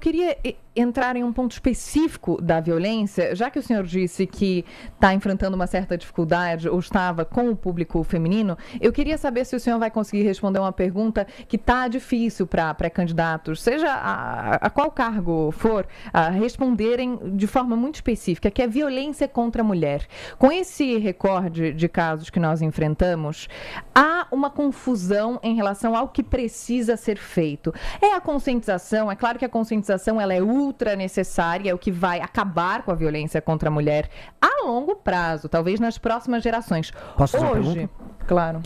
queria entrar em um ponto específico da violência, já que o senhor disse que está enfrentando uma certa dificuldade ou estava com o público feminino, eu queria saber se o senhor vai conseguir responder uma pergunta que está difícil para pré-candidatos, seja a qual cargo for, responderem de forma muito específica, que é violência contra a mulher. Com esse recorde de casos que nós enfrentamos, há uma confusão em relação ao que precisa ser feito. É a conscientização, é claro que a conscientização ela é ultra necessária, é o que vai acabar com a violência contra a mulher a longo prazo, talvez nas próximas gerações. Posso fazer uma Hoje, pergunta? claro.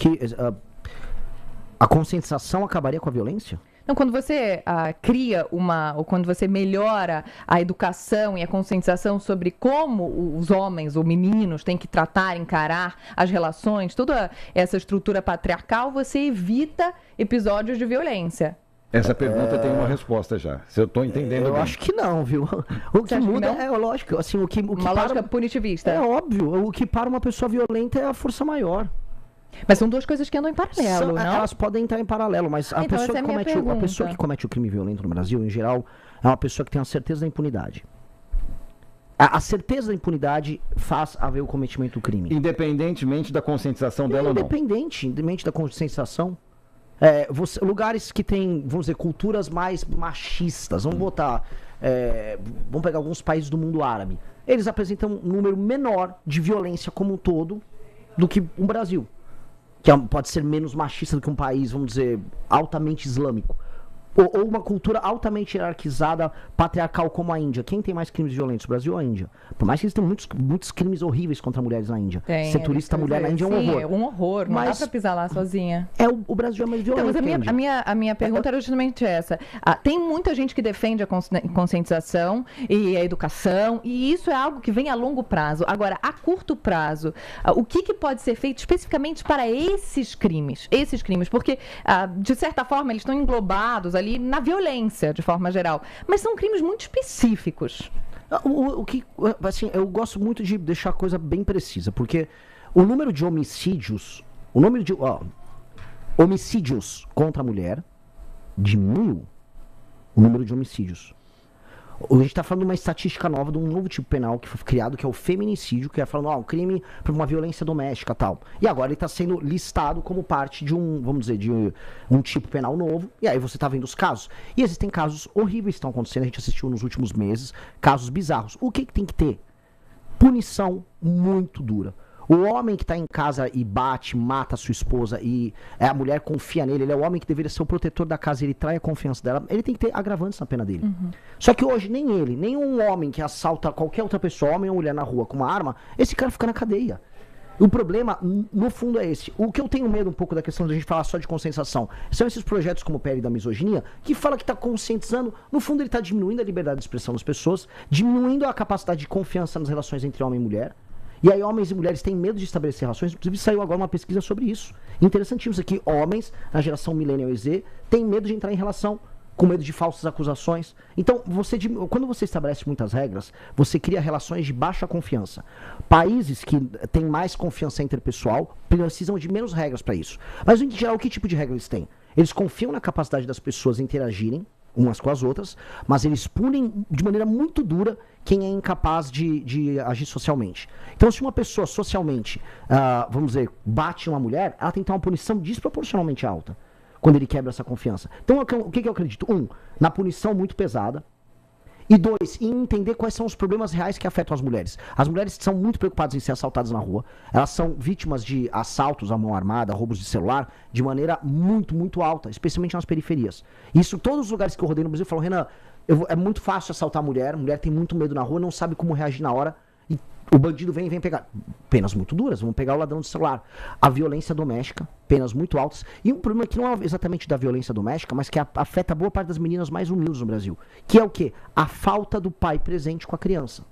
A conscientização acabaria com a violência? Então, quando você ou quando você melhora a educação e a conscientização sobre como os homens ou meninos têm que tratar, encarar as relações, toda essa estrutura patriarcal, você evita episódios de violência. Essa pergunta tem uma resposta já, se eu estou entendendo Eu bem. acho que não, viu? O que muda é lógico, assim, o que uma lógica punitivista. É óbvio, o que para uma pessoa violenta é a força maior. Mas são duas coisas que andam em paralelo, não? Elas podem entrar em paralelo, mas a pessoa que comete o crime violento no Brasil, em geral, é uma pessoa que tem a certeza da impunidade. A certeza da impunidade faz haver o cometimento do crime. Independentemente da conscientização dela ou não. Independente da conscientização. Lugares que têm, vamos dizer, culturas mais machistas, vamos pegar alguns países do mundo árabe. Eles apresentam um número menor de violência como um todo do que o Brasil. Que pode ser menos machista do que um país, vamos dizer, altamente islâmico. Ou uma cultura altamente hierarquizada, patriarcal como a Índia. Quem tem mais crimes violentos, o Brasil ou a Índia? Por mais que eles tenham muitos crimes horríveis contra mulheres na Índia. Ser turista mulher na Índia é um horror. É um horror, não dá pra pisar lá sozinha. O Brasil é mais violento. Então, mas a minha pergunta era justamente essa. Tem muita gente que defende a conscientização e a educação, e isso é algo que vem a longo prazo. Agora, a curto prazo, o que pode ser feito especificamente para esses crimes? Porque, de certa forma, eles estão englobados ali na violência, de forma geral. Mas são crimes muito específicos. Eu gosto muito de deixar a coisa bem precisa, porque o número de homicídios, homicídios contra a mulher diminuiu. O número de homicídios. A gente está falando de uma estatística nova, de um novo tipo penal que foi criado, que é o feminicídio, que é falando, um crime por uma violência doméstica e tal. E agora ele está sendo listado como parte de um tipo penal novo. E aí você está vendo os casos. E existem casos horríveis que estão acontecendo, a gente assistiu nos últimos meses, casos bizarros. O que tem que ter? Punição muito dura. O homem que está em casa e bate, mata a sua esposa e a mulher confia nele, ele é o homem que deveria ser o protetor da casa, ele trai a confiança dela, ele tem que ter agravantes na pena dele. Uhum. Só que hoje nem ele, nem um homem que assalta qualquer outra pessoa, homem ou mulher na rua com uma arma, esse cara fica na cadeia. O problema, no fundo, é esse. O que eu tenho medo um pouco da questão de a gente falar só de conscientização são esses projetos como o PL da misoginia, que fala que está conscientizando, no fundo ele está diminuindo a liberdade de expressão das pessoas, diminuindo a capacidade de confiança nas relações entre homem e mulher. E aí homens e mulheres têm medo de estabelecer relações. Inclusive saiu agora uma pesquisa sobre isso. Interessantíssimo isso aqui. Homens, na geração Millennial e Z, têm medo de entrar em relação, com medo de falsas acusações. Então, quando você estabelece muitas regras, você cria relações de baixa confiança. Países que têm mais confiança interpessoal precisam de menos regras para isso. Mas, em geral, que tipo de regra eles têm? Eles confiam na capacidade das pessoas interagirem umas com as outras, mas eles punem de maneira muito dura quem é incapaz de agir socialmente. Então, se uma pessoa socialmente, vamos dizer, bate uma mulher, ela tem que ter uma punição desproporcionalmente alta quando ele quebra essa confiança. Então, o que eu acredito? Na punição muito pesada. E 2, em entender quais são os problemas reais que afetam as mulheres. As mulheres são muito preocupadas em ser assaltadas na rua. Elas são vítimas de assaltos à mão armada, roubos de celular, de maneira muito, muito alta, especialmente nas periferias. Isso, todos os lugares que eu rodei no Brasil falam, Renan, é muito fácil assaltar a mulher tem muito medo na rua, não sabe como reagir na hora, e o bandido vem pegar. Penas muito duras, vamos pegar o ladrão de celular. A violência doméstica, penas muito altas. E um problema que não é exatamente da violência doméstica, mas que afeta boa parte das meninas mais humildes no Brasil. Que é o quê? A falta do pai presente com a criança.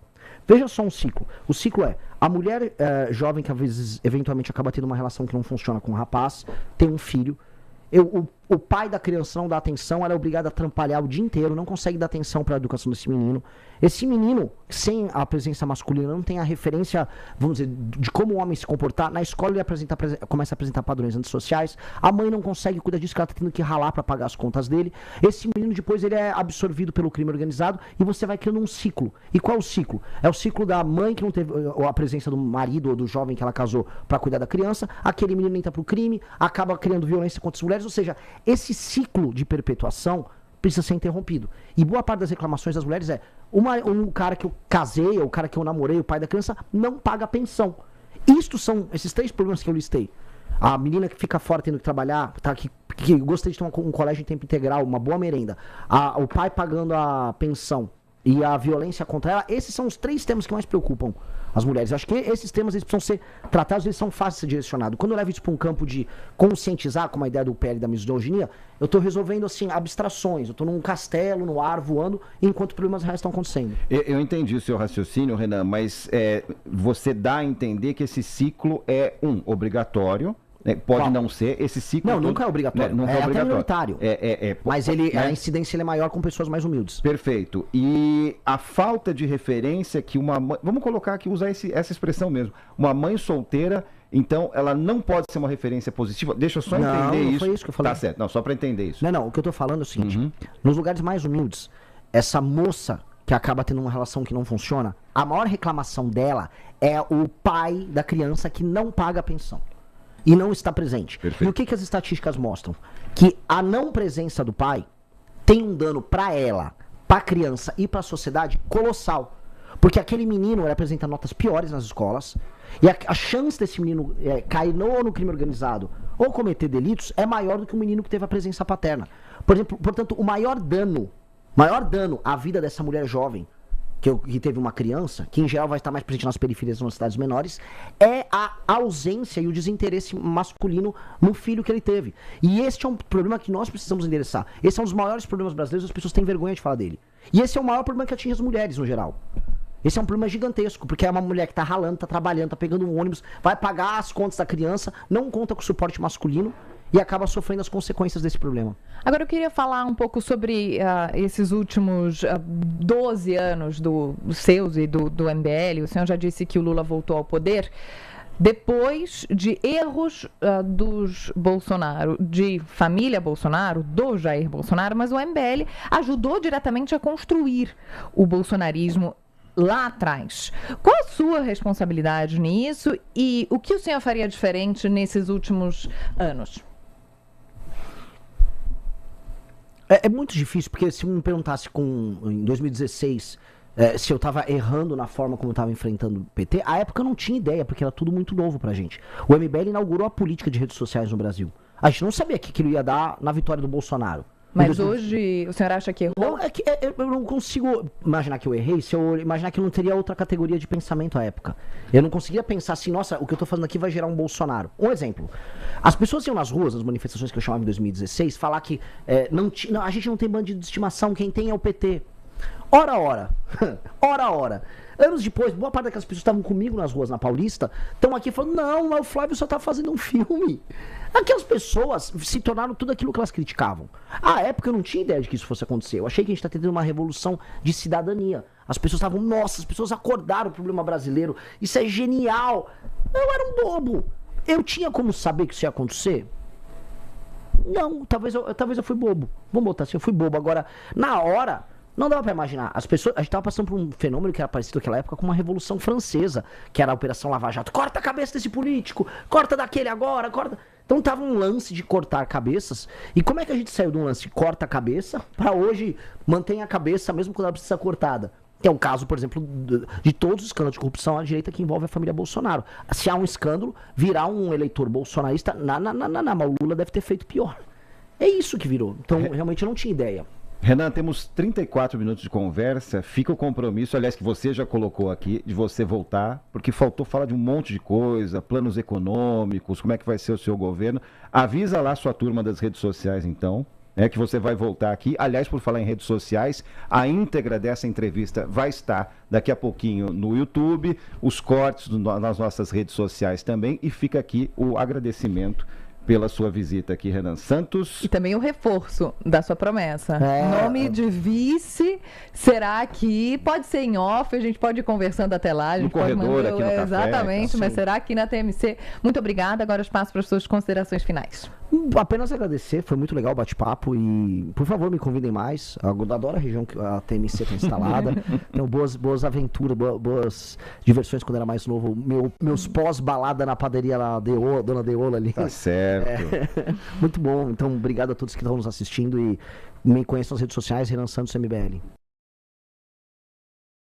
Veja só um ciclo. O ciclo é, a mulher jovem que às vezes, eventualmente, acaba tendo uma relação que não funciona com o rapaz, tem um filho. o pai da criança não dá atenção, ela é obrigada a trampalhar o dia inteiro, não consegue dar atenção para a educação desse menino. Esse menino, sem a presença masculina, não tem a referência, vamos dizer, de como o homem se comportar. Na escola ele começa a apresentar padrões antissociais. A mãe não consegue cuidar disso, que ela está tendo que ralar para pagar as contas dele. Esse menino depois ele é absorvido pelo crime organizado e você vai criando um ciclo. E qual é o ciclo? É o ciclo da mãe que não teve a presença do marido ou do jovem que ela casou para cuidar da criança. Aquele menino entra pro crime, acaba criando violência contra as mulheres. Ou seja, esse ciclo de perpetuação precisa ser interrompido. E boa parte das reclamações das mulheres é um cara que eu casei, ou o cara que eu namorei, o pai da criança, não paga pensão. Isto são esses 3 problemas que eu listei. A menina que fica fora tendo que trabalhar, tá, que gostaria de ter um colégio em tempo integral, uma boa merenda. O pai pagando a pensão e a violência contra ela, esses são os 3 temas que mais preocupam as mulheres. Eu acho que esses temas eles precisam ser tratados, eles são fáceis de ser direcionados. Quando eu levo isso para um campo de conscientizar, como a ideia do PL da misoginia, eu estou resolvendo assim abstrações, eu estou num castelo, no ar, voando, enquanto problemas reais estão acontecendo. Eu entendi o seu raciocínio, Renan, mas você dá a entender que esse ciclo é obrigatório. Pode não ser, esse ciclo... Não, nunca é obrigatório. Nunca é obrigatório. Até minoritário. Mas a incidência é maior com pessoas mais humildes. Perfeito. E a falta de referência que uma mãe... Vamos colocar aqui, usar essa expressão mesmo. Uma mãe solteira, então, ela não pode ser uma referência positiva. Deixa eu só entender isso. Não foi isso que eu falei. Tá certo. Não, só para entender isso. Não, o que eu tô falando é o seguinte. Nos lugares mais humildes, essa moça que acaba tendo uma relação que não funciona, a maior reclamação dela é o pai da criança que não paga a pensão. E não está presente. Perfeito. E o que as estatísticas mostram? Que a não presença do pai tem um dano para ela, para a criança e para a sociedade colossal. Porque aquele menino ele apresenta notas piores nas escolas e a chance desse menino cair no crime organizado ou cometer delitos é maior do que o menino que teve a presença paterna. Por exemplo, portanto, o maior dano à vida dessa mulher jovem que teve uma criança, que em geral vai estar mais presente nas periferias, nas cidades menores, é a ausência e o desinteresse masculino no filho que ele teve. E este é um problema que nós precisamos endereçar. Esse é um dos maiores problemas brasileiros, as pessoas têm vergonha de falar dele. E esse é o maior problema que atinge as mulheres, no geral. Esse é um problema gigantesco, porque é uma mulher que tá ralando, tá trabalhando, tá pegando um ônibus, vai pagar as contas da criança, não conta com o suporte masculino, e acaba sofrendo as consequências desse problema. Agora eu queria falar um pouco sobre esses últimos 12 anos dos seus e do MBL. O senhor já disse que o Lula voltou ao poder depois de erros dos Bolsonaro, de família Bolsonaro, do Jair Bolsonaro, mas o MBL ajudou diretamente a construir o bolsonarismo lá atrás. Qual a sua responsabilidade nisso e o que o senhor faria diferente nesses últimos anos? É muito difícil, porque se me perguntasse em 2016 se eu estava errando na forma como eu estava enfrentando o PT, à época eu não tinha ideia, porque era tudo muito novo pra gente. O MBL inaugurou a política de redes sociais no Brasil. A gente não sabia que aquilo ia dar na vitória do Bolsonaro. Mas hoje o senhor acha que errou? Não, eu não consigo imaginar que eu errei se eu imaginar que eu não teria outra categoria de pensamento à época. Eu não conseguia pensar assim, nossa, o que eu tô fazendo aqui vai gerar um Bolsonaro. Um exemplo. As pessoas iam nas ruas, nas manifestações que eu chamava em 2016, falar que a gente não tem bandido de estimação, quem tem é o PT. Ora. Anos depois, boa parte daquelas pessoas que estavam comigo nas ruas na Paulista estão aqui falando, não, mas o Flávio só tá fazendo um filme. Aquelas pessoas se tornaram tudo aquilo que elas criticavam. À época eu não tinha ideia de que isso fosse acontecer. Eu achei que a gente tá tendo uma revolução de cidadania. As pessoas estavam, nossa, as pessoas acordaram o problema brasileiro. Isso é genial. Eu era um bobo. Eu tinha como saber que isso ia acontecer? Não, talvez eu fui bobo. Vamos botar assim, eu fui bobo. Agora, na hora, não dava pra imaginar. As pessoas, a gente tava passando por um fenômeno que era parecido naquela época com uma Revolução Francesa, que era a Operação Lava Jato. Corta a cabeça desse político, corta daquele agora, corta... Então tava um lance de cortar cabeças. E como é que a gente saiu de um lance de corta a cabeça pra hoje mantém a cabeça mesmo quando ela precisa ser cortada? Que é o caso, por exemplo, de todos os escândalos de corrupção à direita que envolve a família Bolsonaro. Se há um escândalo, virar um eleitor bolsonarista, mas o Lula deve ter feito pior. É isso que virou. Então, realmente eu não tinha ideia. Renan, temos 34 minutos de conversa. Fica o compromisso, aliás, que você já colocou aqui, de você voltar, porque faltou falar de um monte de coisa, planos econômicos, como é que vai ser o seu governo. Avisa lá sua turma das redes sociais, então, que você vai voltar aqui. Aliás, por falar em redes sociais, a íntegra dessa entrevista vai estar daqui a pouquinho no YouTube, os cortes nas nossas redes sociais também, e fica aqui o agradecimento pela sua visita aqui, Renan Santos. E também o reforço da sua promessa. É. Nome de vice será aqui, pode ser em off, a gente pode ir conversando até lá. A gente No pode corredor, manter, aqui no café, exatamente, tá? mas Sim. será aqui na TMC. Muito obrigada, agora espaço para as suas considerações finais. Apenas agradecer, foi muito legal o bate-papo e, por favor, me convidem mais. Eu adoro a região que a TMC está instalada. Tenho boas aventuras, boas diversões quando era mais novo. Meus pós-balada na padaria lá, Dona Deola ali. Tá certo. Muito bom. Então, obrigado a todos que estão nos assistindo e me conheçam nas redes sociais, Renan Santos MBL.